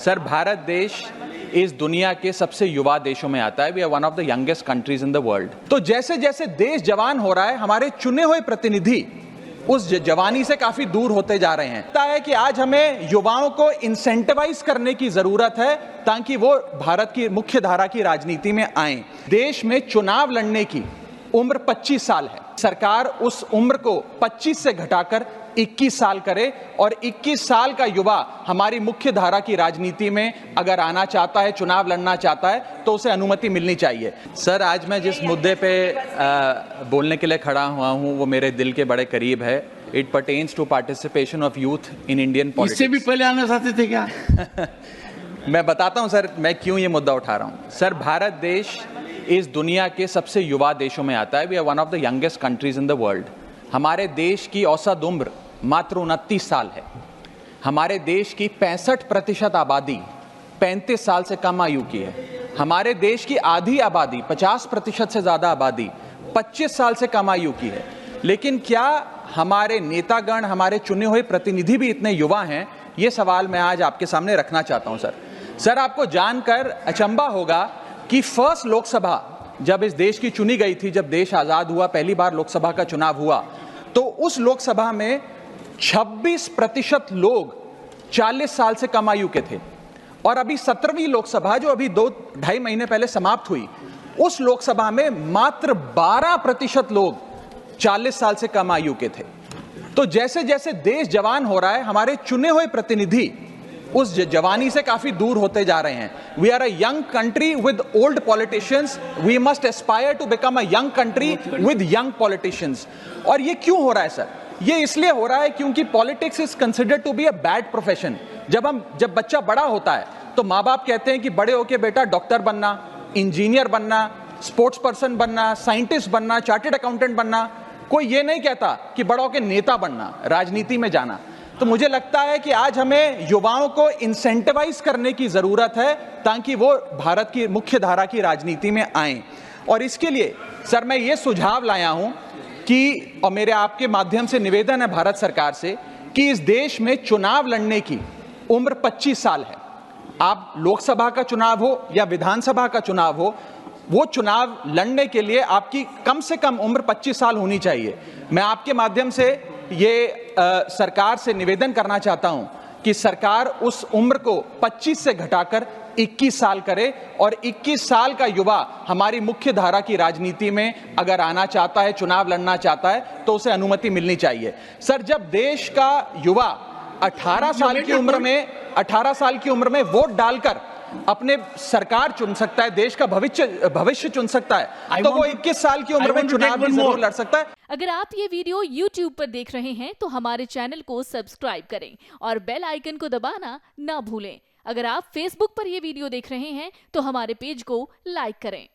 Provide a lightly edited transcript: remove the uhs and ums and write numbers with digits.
Sir, Bharat देश इस दुनिया के सबसे युवा देशों में आता है। We are one of the youngest countries in the world. तो जैसे जैसे देश जवान हो रहा है, हमारे चुने हुए प्रतिनिधि उस जवानी से काफी दूर होते जा रहे हैं। लगता है कि आज हमें युवाओं को इंसेंटिवाइज करने की जरूरत है ताकि वो भारत की मुख्य धारा की राजनीति में आए। देश में चुनाव लड़ने की उम्र 25 साल है। सरकार उस उम्र को 25 से घटाकर 21 साल करे और 21 साल का युवा हमारी मुख्य धारा की राजनीति में अगर आना चाहता है, चुनाव लड़ना चाहता है, तो उसे अनुमति मिलनी चाहिए। सर, आज मैं जिस मुद्दे पे बोलने के लिए खड़ा हुआ हूं वो मेरे दिल के बड़े करीब है। It pertains to participation of youth in Indian politics. इससे भी पहले आना चाहते थे क्या? मैं बताता हूं सर, मैं क्यों ये मुद्दा उठा रहा हूं। सर, भारत देश इस दुनिया के सबसे युवा देशों में आता है। We are one of the youngest countries in the world. हमारे देश की औसत उम्र मात्र 29 साल है। हमारे देश की 65% आबादी 35 साल से कम आयु की है। हमारे देश की आधी आबादी 50% से ज़्यादा आबादी 25 साल से कम आयु की है। लेकिन क्या हमारे नेतागण, हमारे चुने हुए प्रतिनिधि भी इतने युवा हैं? ये सवाल मैं आज आपके सामने रखना चाहता हूं। सर, आपको जानकर अचंभा होगा कि फर्स्ट लोकसभा जब इस देश की चुनी गई थी, जब देश आज़ाद हुआ, पहली बार लोकसभा का चुनाव हुआ, तो उस लोकसभा में 26% लोग 40 साल से कम आयु के थे। और अभी 17वीं लोकसभा जो अभी 2-2.5 महीने पहले समाप्त हुई, उस लोकसभा में मात्र 12% लोग 40 साल से कम आयु के थे। तो जैसे जैसे देश जवान हो रहा है, हमारे चुने हुए प्रतिनिधि उस जवानी से काफी दूर होते जा रहे हैं। We are a young country with old politicians. We must aspire to become a young country with young politicians. और ये क्यों हो रहा है सर? ये इसलिए हो रहा है क्योंकि politics is considered to be a bad profession. जब बच्चा बड़ा होता है तो माँ बाप कहते हैं कि बड़े होके बेटा डॉक्टर बनना, इंजीनियर बनना, स्पोर्ट्स पर्सन बनना, साइंटिस्ट बनना, चार्टर्ड अकाउंटेंट बनना। कोई ये नहीं कहता कि बड़ा होके नेता बनना, राजनीति में जाना। तो मुझे लगता है कि आज हमें युवाओं को इंसेंटिवाइज करने की जरूरत है ताकि वो भारत की मुख्य धारा की राजनीति में आए। और इसके लिए सर मैं ये सुझाव लाया हूं कि, और मेरे आपके माध्यम से निवेदन है भारत सरकार से, कि इस देश में चुनाव लड़ने की उम्र 25 साल है। आप लोकसभा का चुनाव हो या विधानसभा का चुनाव हो, वो चुनाव लड़ने के लिए आपकी कम से कम उम्र 25 साल होनी चाहिए। मैं आपके माध्यम से ये सरकार से निवेदन करना चाहता हूं कि सरकार उस उम्र को 25 से घटाकर 21 साल करे और 21 साल का युवा हमारी मुख्य धारा की राजनीति में अगर आना चाहता है, चुनाव लड़ना चाहता है, तो उसे अनुमति मिलनी चाहिए। सर, जब देश का युवा 18 साल की उम्र में वोट डालकर अपने सरकार चुन सकता है, देश का भविष्य चुन सकता है, तो वो 21 साल की उम्र में चुनाव भी जरूर लड़ सकता है। अगर आप ये वीडियो YouTube पर देख रहे हैं तो हमारे चैनल को सब्सक्राइब करें और बेल आइकन को दबाना ना भूलें। अगर आप Facebook पर ये वीडियो देख रहे हैं तो हमारे पेज को लाइक करें।